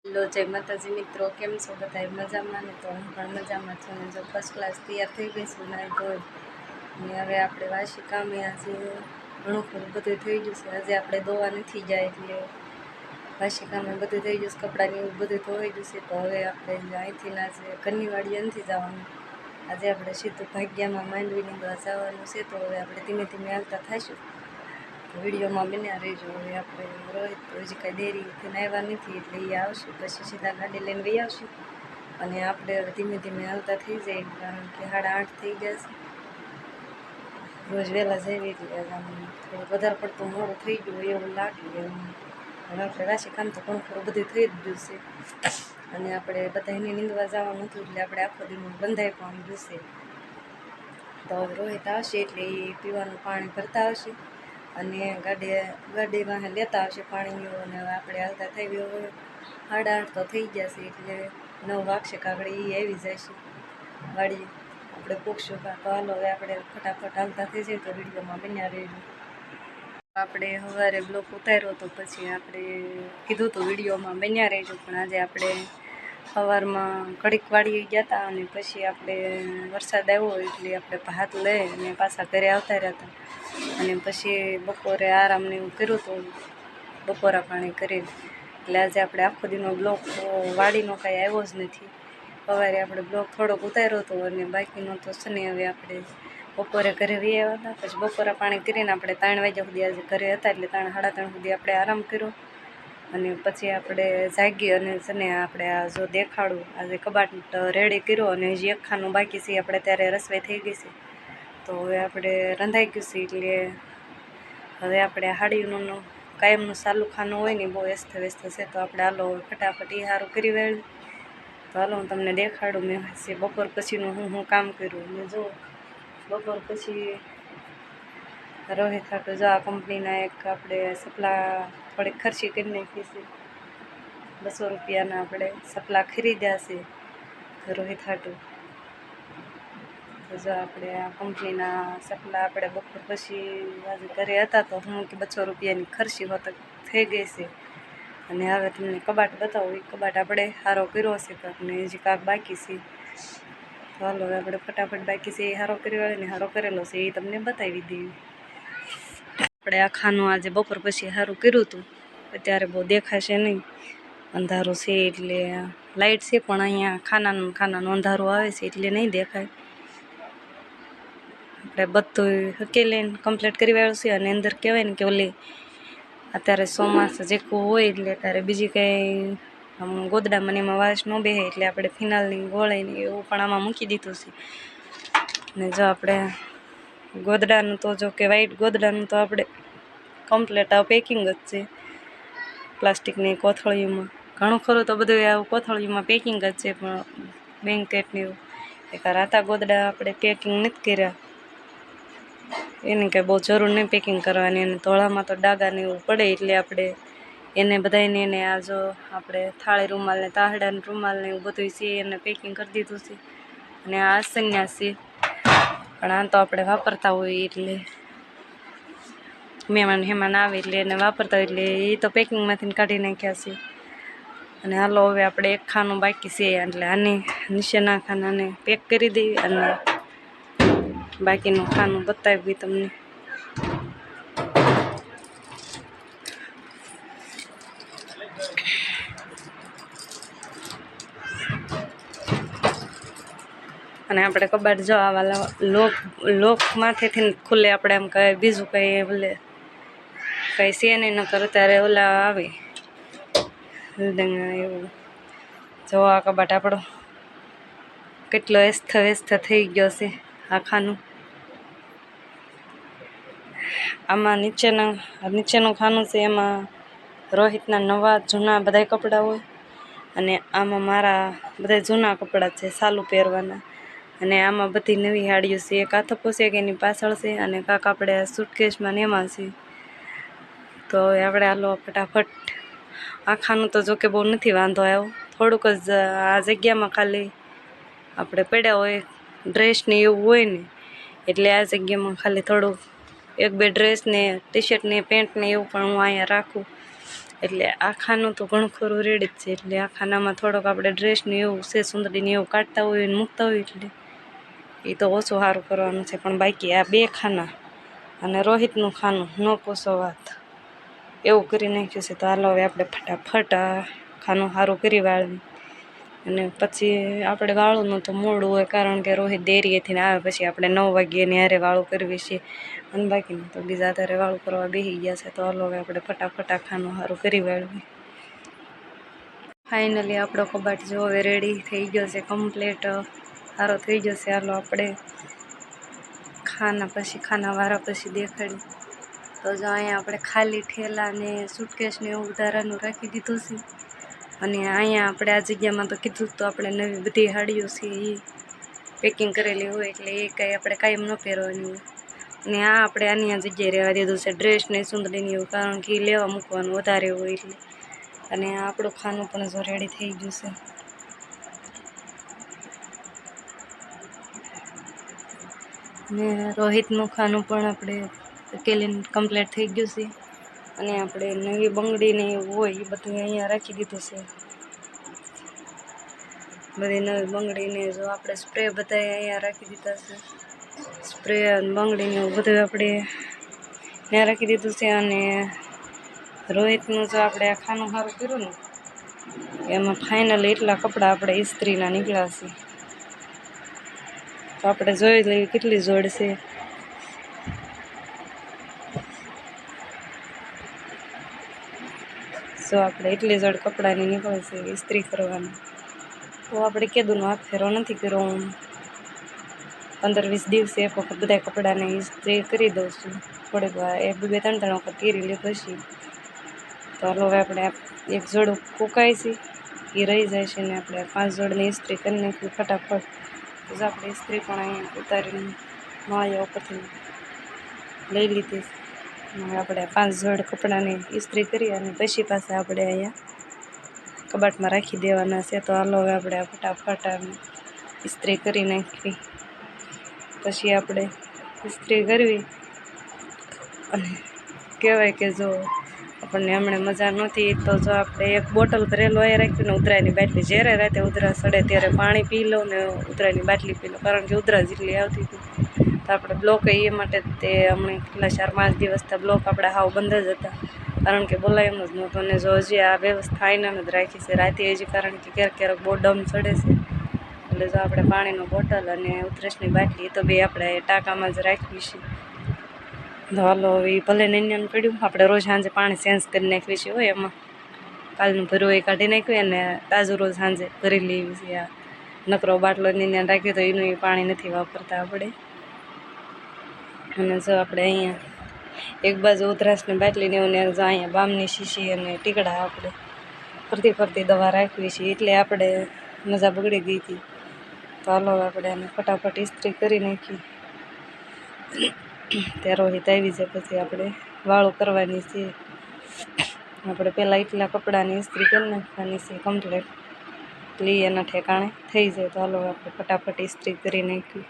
Hello જય માતાજી મિત્રો, કેમ છો બધા? મજામાં ને? તો હું પણ મજામાં છું ને જો ફર્સ્ટ ક્લાસ તૈયાર થઈ ગઈ છું નાઈ ધોઈ ને હવે આપણે વાસી કામે આજે ઘણું ખરું બધું થઈ ગયું છે. આજે આપણે દોવા નથી જાય એટલે વાસી કામે બધું થઈ ગયું છે, કપડાને એવું બધું ધોવાઈ ગયું છે. તો હવે આપણે અહીંથી આજે ઘરની વાડીએ નથી જવાનું, આજે આપણે સીધું ભાગ્યામાં માંડવી નીંદવા જવાનું છે. તો હવે આપણે ધીમે ધીમે હાલતા થઈશું, વિડીયોમાં બન્યા રહેજો. હવે આપણે રોહિત હજી કાંઈ ડેરીથી આવ્યા નથી એટલે એ આવશે પછી સીધા ગાડી લઈને વહી આવશે અને આપણે હવે ધીમે ધીમે હાલતા થઈ જાય, કારણ કે 8:30 થઈ ગયા છે. રોજ વહેલા જઈએ એટલે થોડું વધારે પડતું મોડું થઈ ગયું હોય એવું લાગે એમ. હવે આપણે રાશિ કામ તો ઘણું ખરું બધું થઈ જ ગયું છે અને આપણે બધા એને નીંદવા જવાનું હતું એટલે આપણે આખો દિવસ બંધાઈ પણ ગયું છે. તો રોહિત આવશે એટલે એ પીવાનું પાણી ભરતા આવશે અને ગાડીમાં લેતા આવશે પાણીઓ. અને હવે આપણે હાલતા થઈ ગયો હોય 8:30 તો થઈ ગયા છે એટલે 9 વાગશે કાગળ એ આવી જાય છે વાડીએ, આપણે પૂછશું. તો હાલો હવે આપણે ફટાફટ હાલતા થઈ જાય તો વિડીયોમાં બન્યા રહેજો. આપણે સવારે બ્લોક ઉતાર્યો તો પછી આપણે કીધું હતું વિડીયોમાં બન્યા રહેજો, પણ આજે આપણે સવારમાં ઘડીક વાડીએ ગયા હતા અને પછી આપણે વરસાદ આવ્યો એટલે આપણે ભાત લઈ અને પાછા ઘરે આવતા રહ્યા હતા અને પછી બપોરે આરામને એવું કર્યું હતું, બપોરા પાણી કરીને. એટલે આજે આપણે આખો દીનો બ્લોક વાડીનો કાંઈ આવ્યો જ નથી. સવારે આપણે બ્લોક થોડોક ઉતાર્યો હતો અને બાકીનો તો છે ને હવે આપણે બપોરે ઘરે વી આવ્યા હતા. પછી બપોરા પાણી કરીને આપણે 3 વાગ્યા સુધી આજે ઘરે હતા એટલે 3 સાડા 3 સુધી આપણે આરામ કર્યો અને પછી આપણે જાગી અને છે ને આપણે આ જો દેખાડું આજે કબાટ રેડી કર્યો અને હજી એક ખાનું બાકી છે. આપણે ત્યારે રસોઈ થઈ ગઈ છે તો હવે આપણે રંધાઈ ગયું છે એટલે હવે આપણે હાડીનું કાયમનું ચાલુ ખાનું હોય ને બહુ વ્યસ્ત છે. તો આપણે હાલો ફટાફટ એ સારું કરી વેળ્યું. તો હાલો હું તમને દેખાડું મેં બપોર પછીનું હું કામ કર્યું. મેં જો બપોર પછી રોહિત હાટું જો આ કંપનીના એક આપણે સપલા થોડીક ખર્ચી કરી નાખી છે. 200 રૂપિયાના આપણે સપલા ખરીદ્યા છે રોહિત હાટું. તો જો આપણે આ કંપનીના સપલા આપણે બપોર પછી આજે ઘરે હતા તો હું કે 200 રૂપિયાની ખર્ચી હોત થઈ ગઈ છે. અને હવે તમને કબાટ બતાવું, એ કબાટ આપણે સારો કર્યો છે કાંકને હજી કાંક બાકી છે. તો હાલો હવે આપણે ફટાફટ બાકી છે એ સારો કર્યો ને સારો કરેલો છે એ તમને બતાવી દઈએ. આપણે આ ખાનું આજે બપોર પછી સારું કર્યું હતું, અત્યારે બહુ દેખાશે નહીં, અંધારું છે એટલે લાઇટ છે પણ અહીંયા ખાનાનું અંધારું આવે છે એટલે નહીં દેખાય. આપણે બધું હકેલીને કમ્પ્લીટ કરી વાળું છે અને અંદર કહેવાય ને કે ઓલી અત્યારે ચોમાસું જેખું હોય એટલે અત્યારે બીજી કંઈ આમ ગોદડામાં એમાં વાસ ન બેસે એટલે આપણે ફિનાલની ગોળીને એવું પણ આમાં મૂકી દીધું છે. ને જો આપણે ગોદડાનું તો જો કે વાઈટ ગોદડાનું તો આપણે કમ્પ્લીટ આ પેકિંગ જ છે પ્લાસ્ટિકની કોથળીઓમાં. ઘણું ખરું તો બધું આવું કોથળીઓમાં પેકિંગ જ છે, પણ બ્લેન્કેટની એક રાતા ગોદડા આપણે પેકિંગ નથી કર્યા, એની કાંઈ બહુ જરૂર નહીં પેકિંગ કરવાની. અને ધોળામાં તો ડાઘાને એવું પડે એટલે આપણે એને બધાને એને આ જો આપણે થાળી રૂમાલને તાહડાને રૂમાલને એવું બધું છે એને પેકિંગ કરી દીધું છે. અને આ આસન્યા છે પણ આ તો આપણે વાપરતા હોઈએ એટલે મહેમાન આવે એટલે એને વાપરતા હોય એટલે એ તો પેકિંગમાંથી કાઢી નાખ્યા છે. અને હાલો હવે આપણે એક ખાનું બાકી છે એટલે આને નીચેના ખાનાને પેક કરી દઈએ અને બાકીનું ખાનું બતાવી તમને. અને આપણે કબાટ જો આવા લોક માથેથી ખુલ્લે, આપણે એમ કહે બીજું કંઈ બોલે કંઈ છે નહીં, ન કરે ત્યારે ઓલા આવે એવું. જો આ કબાટ આપણો કેટલો વ્યસ્ત થઈ ગયો છે આખાનું. આમાં નીચેનું ખાનું છે, એમાં રોહિતના નવા જૂના બધા કપડાં હોય અને આમાં મારા બધા જૂના કપડાં છે ચાલુ પહેરવાના. અને આમાં બધી નવી સાડીઓ છે, એક આ થપ્પો છે કે એની પાછળ છે અને કાંક આપણે સુટકેસમાં ને એમાં છે. તો હવે આપણે હાલો ફટાફટ આ ખાનું તો જોકે બહુ નથી વાંધો આવ્યો, થોડુંક જ આ જગ્યામાં ખાલી આપણે પડ્યા હોય ડ્રેસને એવું હોય ને એટલે આ જગ્યામાં ખાલી થોડુંક 1-2 ડ્રેસ ને ટી શર્ટ ને પેન્ટ ને એવું પણ હું અહીંયા રાખું એટલે આ ખાનું તો ઘણું ખરું રેડી જ છે. એટલે આ ખાનામાં થોડોક આપણે ડ્રેસને એવું છે સુંદરીને એવું કાઢતા હોય ને મૂકતા હોય એટલે એ તો ઓછું સારું કરવાનું છે. પણ બાકી આ 2 ખાના અને રોહિતનું ખાનું ન પૂછો વાત, એવું કરી નાખ્યું છે. તો હાલો હવે આપણે ફટાફટ ખાનું સારું કરી વાળવી અને પછી આપણે વાળુનું તો મોડું હોય, કારણ કે રોહિત ડેરીએથી આવે પછી આપણે 9 વાગ્યે ની હારે વાળું કરવી છે. અને બાકીનું તો બીજા આધારે વાળું કરવા બેસી ગયા છે. તો હાલો હવે આપણે ફટાફટ ખાનું સારું કરી વાળવી. ફાઇનલી આપણો કબાટ જો હવે રેડી થઈ ગયો છે, કમ્પ્લીટ સારો થઈ ગયો છે. હાલો આપણે ખાના વાળા પછી દેખાડી. તો જો અહીંયા આપણે ખાલી ઠેલા ને સુટકેસ ને એવું ઉધારાનું રાખી દીધું છે. અને અહીંયા આપણે આ જગ્યામાં તો કીધું તો આપણે નવી બધી સાડીઓ છે એ પેકિંગ કરેલી હોય, એટલે એ કંઈ આપણે કાયમ ન પહેરવાની હોય. અને આ આપણે આની આ જગ્યાએ રહેવા દીધું છે ડ્રેસ ને સુંદરીની એવું, કારણ કે એ લેવા મૂકવાનું વધારે હોય એટલે. અને આપણું ખાનું પણ જો રેડી થઈ ગયું છે. ને રોહિતનું ખાનું પણ આપણે કેલીન કમ્પ્લીટ થઈ ગયું છે. અને આપણે નવી બંગડીને એવું હોય એ બધું અહીંયા રાખી દીધું છે. બધી નવી બંગડીને જો આપણે સ્પ્રે બધા અહીંયા રાખી દીધા છે. સ્પ્રે અને બંગડીને એવું બધું આપણે ત્યાં રાખી દીધું છે. અને રોહિતનું જો આપણે આ ખાનું સારું કર્યું ને એમાં ફાઇનલ એટલા કપડાં આપણે ઇસ્ત્રીના નીકળ્યા છે. તો આપણે જોઈ લઈએ કેટલી જોડ છે. જો આપણે એટલી જોડ કપડાની નીકળે છે ઇસ્ત્રી કરવાની. તો આપણે કીધું હાથ ફેરો નથી કર્યો. હું 15-20 દિવસે એક વખત બધા કપડાને ઇસ્ત્રી કરી દઉં છું. થોડીક વાર 2-3 વખત કરી લે પછી. તો હવે આપણે એક જોડ ફૂંકાય છે એ રહી જાય છે ને આપણે 5 જોડની ઇસ્ત્રી કરી નાખી ફટાફટ. તો આપણે ઇસ્ત્રી પણ અહીંયા ઉતારીને માળિયા ઉપરથી લઈ લીધી. હવે આપણે 5 જોડ કપડાની ઇસ્ત્રી કરી અને પછી પાછા આપણે અહીંયા કબાટમાં રાખી દેવાના છે. તો હાલો હવે આપણે ફટાફટ ઇસ્ત્રી કરી નાખવી. પછી આપણે ઇસ્ત્રી કરવી અને કહેવાય કે જો આપણને હમણાં મજા નહોતી તો જો આપણે એક બોટલ ભરેલો એ રાખીને ઉધરાની બાટલી, જ્યારે રાતે ઉધરા સડે ત્યારે પાણી પી લો ને ઉધરાની બાટલી પી લો, કારણ કે ઉધરા જેટલી આવતી હતી. તો આપણે બ્લોક એ માટે તે હમણાં કેટલા 4-5 દિવસથી બ્લોક આપણે હાવ બંધ જ હતા, કારણ કે બોલાય એમ જ નહોતું. અને જો હજી આ વ્યવસ્થા આવીને જ રાખી છે રાતે હજી, કારણ કે ક્યારેક બહુ ડમ ચડે છે. એટલે જો આપણે પાણીનો બોટલ અને ઉધરસની બાટલી તો બે આપણે ટાંકામાં જ રાખવી છે. તો હાલો હવે ભલે નૈયાનું પડ્યું, આપણે રોજ સાંજે પાણી ચેન્જ કરી નાખવી છે હોય. એમાં કાલનું ભર્યું એ કાઢી નાખ્યું અને તાજું રોજ સાંજે ભરી લેવી છે. આ નકરો બાટલો નૈયાને રાખ્યો તો એનું પાણી નથી વાપરતા આપણે. અને જો આપણે અહીંયા એક બાજુ ઉધરસની બાટલીને એવું ને જો અહીંયા બામની શીશી અને ટીકડા આપણે ફરતી દવા રાખવી છે. એટલે આપણે મજા બગડી ગઈ હતી. તો હાલો આપણે આને ફટાફટ ઇસ્ત્રી કરી નાખી. ત્યાં રોહિત આવી જાય પછી આપણે વાળું કરવાની છે. આપણે પહેલાં એટલા કપડાની ઇસ્ત્રી કરી નાખવાની છે કમ્પ્લીટ, એટલે એના ઠેકાણે થઈ જાય. તો હાલો આપણે ફટાફટ ઇસ્ત્રી કરી નાખી.